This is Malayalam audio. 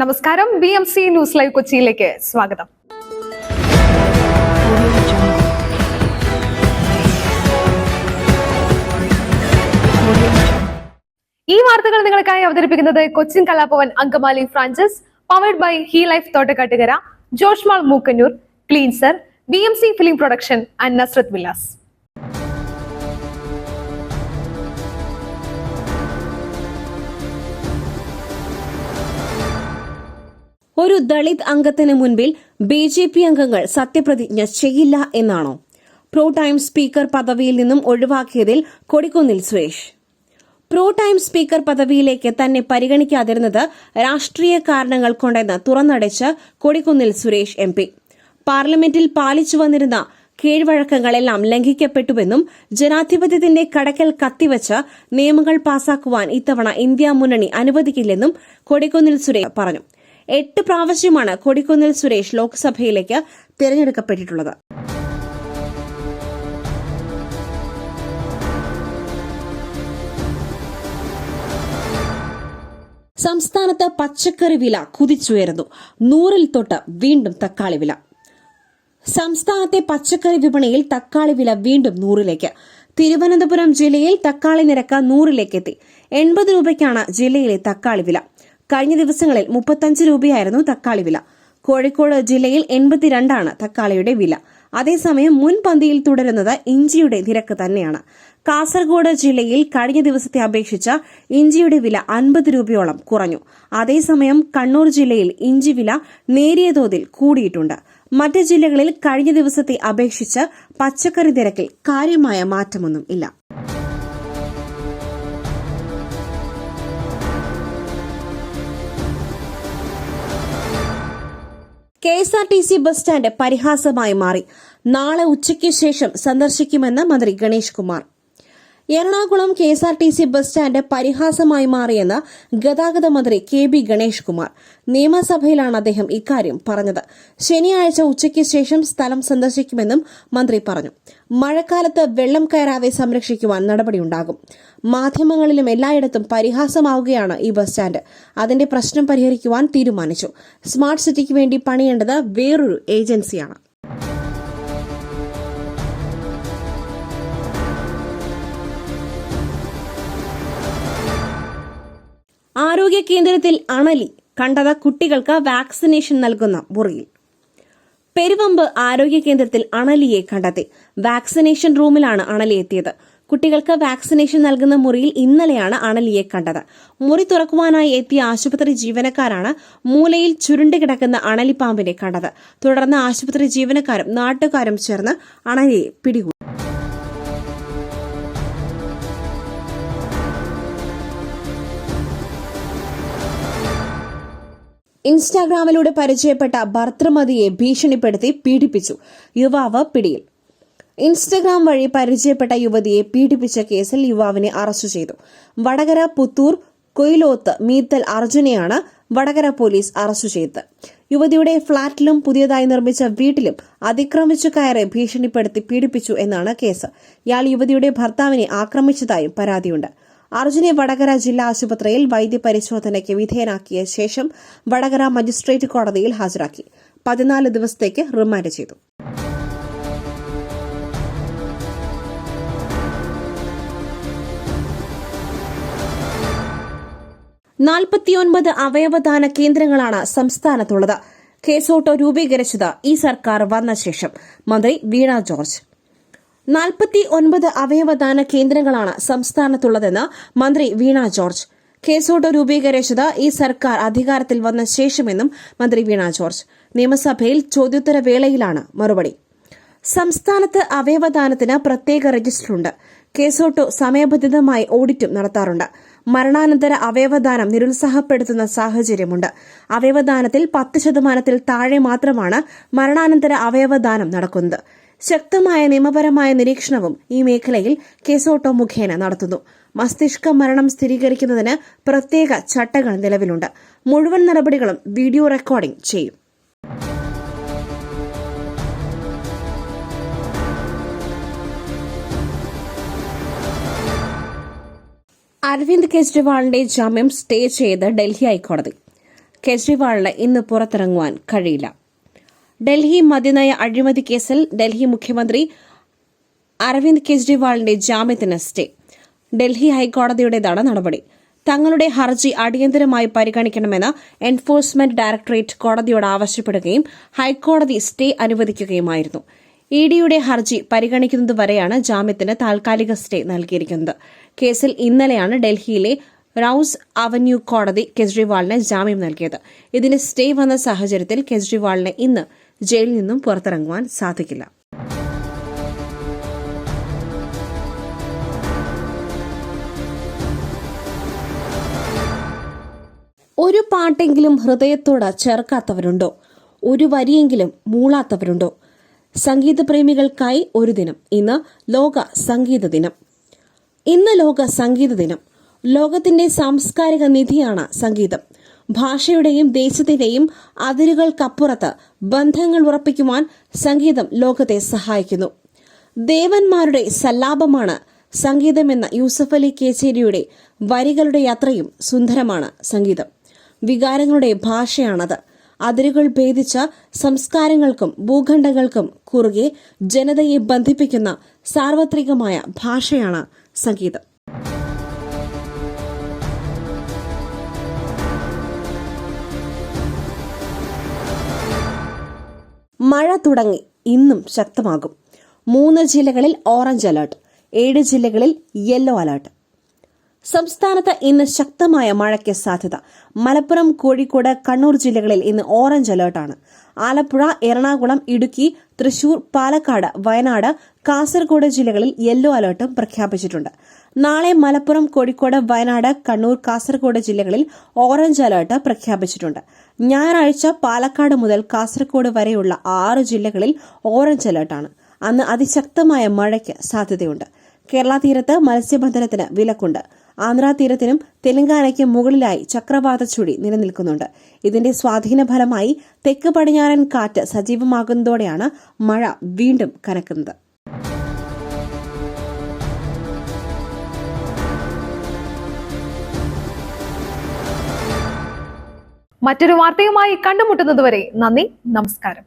നമസ്കാരം. BMC ന്യൂസ് ലൈവ് കൊച്ചിയിലേക്ക് സ്വാഗതം. ഈ വാർത്തകൾ നിങ്ങൾക്കായി അവതരിപ്പിക്കുന്നത് Cochin Kalabhavan Angamaly franchise, powered by ഹീ life Thottakattukara, Josh Mall Mookkannoor, cleanser, BMC film production and Nazareth villas. ഒരു ദളിത് അംഗത്തിന് മുൻപിൽ BJP അംഗങ്ങൾ സത്യപ്രതിജ്ഞ ചെയ്യില്ല എന്നാണോ? പ്രോ ടൈം സ്പീക്കർ പദവിയിൽ നിന്നും ഒഴിവാക്കിയതിൽ Kodikunnil Suresh. Pro time speaker പദവിയിലേക്ക് തന്നെ പരിഗണിക്കാതിരുന്നത് രാഷ്ട്രീയ കാരണങ്ങൾ കൊണ്ടെന്ന് തുറന്നടച്ച് കൊടിക്കുന്നിൽ സുരേഷ് MP. പാർലമെന്റിൽ പാലിച്ചു വന്നിരുന്ന കീഴ്വഴക്കങ്ങളെല്ലാം ലംഘിക്കപ്പെട്ടുവെന്നും ജനാധിപത്യത്തിന്റെ കടക്കൽ കത്തിവച്ച് നിയമങ്ങൾ പാസാക്കുവാൻ ഇത്തവണ ഇന്ത്യ മുന്നണി അനുവദിക്കില്ലെന്നും കൊടിക്കുന്നിൽ സുരേഷ് പറഞ്ഞു. 8 പ്രാവശ്യമാണ് കൊടിക്കുന്നിൽ സുരേഷ് ലോക്സഭയിലേക്ക് തിരഞ്ഞെടുക്കപ്പെട്ടിട്ടുള്ളത്. സംസ്ഥാനത്ത് പച്ചക്കറി വില കുതിച്ചുയർന്നു. 100-ൽ തൊട്ട് വീണ്ടും തക്കാളി വില. സംസ്ഥാനത്തെ പച്ചക്കറി വിപണിയിൽ തക്കാളി വില വീണ്ടും 100-ലേക്ക്. തിരുവനന്തപുരം ജില്ലയിൽ തക്കാളി നിരക്ക് 100-ലേക്ക് എത്തി. 80 രൂപയ്ക്കാണ് ജില്ലയിലെ തക്കാളി വില. കഴിഞ്ഞ ദിവസങ്ങളിൽ 35 രൂപയായിരുന്നു തക്കാളി വില. കോഴിക്കോട് ജില്ലയിൽ 82 തക്കാളിയുടെ വില. അതേസമയം മുൻപന്തിയിൽ തുടരുന്നത് ഇഞ്ചിയുടെ നിരക്ക് തന്നെയാണ്. കാസർഗോഡ് ജില്ലയിൽ കഴിഞ്ഞ ദിവസത്തെ അപേക്ഷിച്ച് ഇഞ്ചിയുടെ വില 50 രൂപയോളം കുറഞ്ഞു. അതേസമയം കണ്ണൂർ ജില്ലയിൽ ഇഞ്ചി വില നേരിയ തോതിൽ കൂടിയിട്ടുണ്ട്. മറ്റ് ജില്ലകളിൽ കഴിഞ്ഞ ദിവസത്തെ അപേക്ഷിച്ച് പച്ചക്കറി നിരക്കിൽ കാര്യമായ മാറ്റമൊന്നും ഇല്ല. KSRTC ബസ് സ്റ്റാൻഡ് പരിഹാസമായി മാറി. നാളെ ഉച്ചയ്ക്ക് ശേഷം സന്ദർശിക്കുമെന്ന് മന്ത്രി Ganesh Kumar. Ernakulam KSRTC bus stand പരിഹാസമായി മാറിയെന്ന് ഗതാഗത മന്ത്രി KB ഗണേഷ് കുമാർ. നിയമസഭയിലാണ് അദ്ദേഹം ഇക്കാര്യം പറഞ്ഞത്. ശനിയാഴ്ച ഉച്ചയ്ക്ക് ശേഷം സ്ഥലം സന്ദർശിക്കുമെന്നും മന്ത്രി പറഞ്ഞു. മഴക്കാലത്ത് വെള്ളം കയറാതെ സംരക്ഷിക്കുവാൻ നടപടിയുണ്ടാകും. മാധ്യമങ്ങളിലും എല്ലായിടത്തും പരിഹാസമാവുകയാണ് ഈ ബസ് സ്റ്റാൻഡ്. അതിന്റെ പ്രശ്നം പരിഹരിക്കുവാൻ തീരുമാനിച്ചു. സ്മാർട്ട് സിറ്റിക്ക് വേണ്ടി പണിയേണ്ടത് വേറൊരു ഏജൻസിയാണ്. ആരോഗ്യ കേന്ദ്രത്തിൽ അണലി കണ്ടത് കുട്ടികൾക്ക് വാക്സിനേഷൻ നൽകുന്ന മുറിയിൽ. പെരുവമ്പ് ആരോഗ്യ കേന്ദ്രത്തിൽ അണലിയെ കണ്ടെത്തി. വാക്സിനേഷൻ റൂമിലാണ് അണലി എത്തിയത്. കുട്ടികൾക്ക് വാക്സിനേഷൻ നൽകുന്ന മുറിയിൽ ഇന്നലെയാണ് അണലിയെ കണ്ടത്. മുറി തുറക്കുവാനായി എത്തിയ ആശുപത്രി ജീവനക്കാരാണ് മൂലയിൽ ചുരുണ്ടുകിടക്കുന്ന അണലിപ്പാമ്പിനെ കണ്ടത്. തുടർന്ന് ആശുപത്രി ജീവനക്കാരും നാട്ടുകാരും ചേർന്ന് അണലിയെ പിടികൂടി. ഇൻസ്റ്റാഗ്രാമിലൂടെ പരിചയപ്പെട്ട ഭർത്തൃമതിയെ ഭീഷണിപ്പെടുത്തി പീഡിപ്പിച്ചു. യുവാവ് പിടിയിൽ. ഇൻസ്റ്റഗ്രാം വഴി പരിചയപ്പെട്ട യുവതിയെ പീഡിപ്പിച്ച കേസിൽ യുവാവിനെ അറസ്റ്റ് ചെയ്തു. വടകര പുത്തൂർ കൊയിലോത്ത് മീത്തൽ അർജുനെയാണ് വടകര പോലീസ് അറസ്റ്റ് ചെയ്തത്. യുവതിയുടെ ഫ്ളാറ്റിലും പുതിയതായി നിർമ്മിച്ച വീട്ടിലും അതിക്രമിച്ചു കയറി ഭീഷണിപ്പെടുത്തി പീഡിപ്പിച്ചു എന്നാണ് കേസ്. ഇയാൾ യുവതിയുടെ ഭർത്താവിനെ ആക്രമിച്ചതായും പരാതിയുണ്ട്. അർജുനെ വടകര ജില്ലാ ആശുപത്രിയിൽ വൈദ്യപരിശോധനയ്ക്ക് വിധേയനാക്കിയ ശേഷം വടകര മജിസ്ട്രേറ്റ് കോടതിയിൽ ഹാജരാക്കി. 14 ദിവസത്തേക്ക് റിമാൻഡ് ചെയ്തു. അവയവദാന കേന്ദ്രങ്ങളാണ് സംസ്ഥാനത്തുള്ളത്. കേസോട്ടോ രൂപീകരിച്ചത് ഈ സർക്കാർ വന്ന ശേഷം. മന്ത്രി വീണ ജോർജ്. 49 അവയവദാന കേന്ദ്രങ്ങളാണ് സംസ്ഥാനത്തുള്ളതെന്ന് മന്ത്രി വീണ ജോർജ്. കേസോട്ടോ രൂപീകരിച്ചത് ഈ സർക്കാർ അധികാരത്തിൽ വന്ന ശേഷമെന്നും മന്ത്രി വീണ ജോർജ്. നിയമസഭയിൽ ചോദ്യോത്തര വേളയിലാണ് മറുപടി. സംസ്ഥാനത്ത് അവയവദാനത്തിന് പ്രത്യേക രജിസ്റ്ററുണ്ട്. കേസോട്ടോ സമയബന്ധിതമായി ഓഡിറ്റും നടത്താറുണ്ട്. മരണാനന്തര അവയവദാനം നിരുത്സാഹപ്പെടുത്തുന്ന സാഹചര്യമുണ്ട്. അവയവദാനത്തിൽ 10% താഴെ മാത്രമാണ് മരണാനന്തര അവയവദാനം നടക്കുന്നത്. ശക്തമായ നിയമപരമായ നിരീക്ഷണവും ഈ മേഖലയിൽ കേസോട്ടോ മുഖേന നടത്തുന്നു. മസ്തിഷ്ക മരണം സ്ഥിരീകരിക്കുന്നതിന് പ്രത്യേക ചട്ടങ്ങൾ നിലവിലുണ്ട്. മുഴുവൻ നടപടികളും വീഡിയോ റെക്കോർഡിംഗ് ചെയ്യും. അരവിന്ദ് കെജ്രിവാളിന്റെ ജാമ്യം സ്റ്റേ ചെയ്ത് ഡൽഹി ഹൈക്കോടതി. കെജ്രിവാളിന് ഇന്ന് പുറത്തിറങ്ങുവാൻ കഴിയില്ല. ഡൽഹി മദ്യനയ അഴിമതി കേസിൽ ഡൽഹി മുഖ്യമന്ത്രി അരവിന്ദ് കെജ്രിവാളിന്റെ ജാമ്യത്തിന് സ്റ്റേ. ഡൽഹി ഹൈക്കോടതിയുടേതാണ് നടപടി. തങ്ങളുടെ ഹർജി അടിയന്തരമായി പരിഗണിക്കണമെന്ന് എൻഫോഴ്സ്മെന്റ് ഡയറക്ടറേറ്റ് കോടതിയോട് ആവശ്യപ്പെടുകയും ഹൈക്കോടതി സ്റ്റേ അനുവദിക്കുകയുമായിരുന്നു. ഇഡിയുടെ ഹർജി പരിഗണിക്കുന്നതുവരെയാണ് ജാമ്യത്തിന് താൽക്കാലിക സ്റ്റേ നൽകിയിരിക്കുന്നത്. കേസിൽ ഇന്നലെയാണ് ഡൽഹിയിലെ റൌസ് അവന്യൂ കോടതി കെജ്രിവാളിന് ജാമ്യം നൽകിയത്. ഇതിന് സ്റ്റേ വന്ന സാഹചര്യത്തിൽ കെജ്രിവാളിന് ഇന്ന് ജയിലിൽ നിന്നും പുറത്തിറങ്ങുവാൻ സാധിക്കില്ല. ഒരു പാട്ടെങ്കിലും ഹൃദയത്തോട് ചേർക്കാത്തവരുണ്ടോ? ഒരു വരിയെങ്കിലും മൂളാത്തവരുണ്ടോ? സംഗീതപ്രേമികൾക്കായി ഒരു ദിനം. ഇന്ന് ലോക സംഗീത ദിനം. ലോകത്തിന്റെ സാംസ്കാരിക നിധിയാണ് സംഗീതം. ഭാഷയുടെയും ദേശത്തിന്റെയും അതിരുകൾക്കപ്പുറത്ത് ബന്ധങ്ങൾ ഉറപ്പിക്കുവാൻ സംഗീതം ലോകത്തെ സഹായിക്കുന്നു. ദേവന്മാരുടെ സല്ലാപമാണ് സംഗീതമെന്ന യൂസഫ് അലി കേച്ചേരിയുടെ വരികളുടെ യാത്രയും സുന്ദരമാണ് സംഗീതം. വികാരങ്ങളുടെ ഭാഷയാണത്. അതിരുകൾ ഭേദിച്ച സംസ്കാരങ്ങൾക്കും ഭൂഖണ്ഡങ്ങൾക്കും കുറുകെ ജനതയെ ബന്ധിപ്പിക്കുന്ന സാർവത്രികമായ ഭാഷയാണ് സംഗീതം. മഴ തുടങ്ങി, ഇന്നും ശക്തമാകും. 3 ജില്ലകളിൽ ഓറഞ്ച് അലർട്ട്, 7 ജില്ലകളിൽ യെല്ലോ അലർട്ട്. സംസ്ഥാനത്ത് ഇന്ന് ശക്തമായ മഴയ്ക്ക് സാധ്യത. മലപ്പുറം, കോഴിക്കോട്, കണ്ണൂർ ജില്ലകളിൽ ഇന്ന് ഓറഞ്ച് അലർട്ടാണ്. ആലപ്പുഴ, എറണാകുളം, ഇടുക്കി, തൃശൂർ, പാലക്കാട്, വയനാട്, കാസർഗോഡ് ജില്ലകളിൽ യെല്ലോ അലർട്ടും പ്രഖ്യാപിച്ചിട്ടുണ്ട്. നാളെ മലപ്പുറം, കോഴിക്കോട്, വയനാട്, കണ്ണൂർ, കാസർഗോഡ് ജില്ലകളിൽ ഓറഞ്ച് അലർട്ട് പ്രഖ്യാപിച്ചിട്ടുണ്ട്. ഞായറാഴ്ച പാലക്കാട് മുതൽ കാസർഗോഡ് വരെയുള്ള 6 ജില്ലകളിൽ ഓറഞ്ച് അലർട്ടാണ്. അന്ന് അതിശക്തമായ മഴയ്ക്ക് സാധ്യതയുണ്ട്. കേരള തീരത്ത് മത്സ്യബന്ധനത്തിന് വിലക്കുണ്ട്. ആന്ധ്രാ തീരത്തിനും തെലങ്കാനയ്ക്കും മുകളിലായി ചക്രവാത ചുഴി നിലനിൽക്കുന്നുണ്ട്. ഇതിന്റെ സ്വാധീന ഫലമായി തെക്ക് പടിഞ്ഞാറൻ കാറ്റ് സജീവമാകുന്നതോടെയാണ് മഴ വീണ്ടും കനക്കുന്നത്. മറ്റൊരു വാർത്തയുമായി കണ്ടുമുട്ടുന്നതുവരെ നന്ദി, നമസ്കാരം.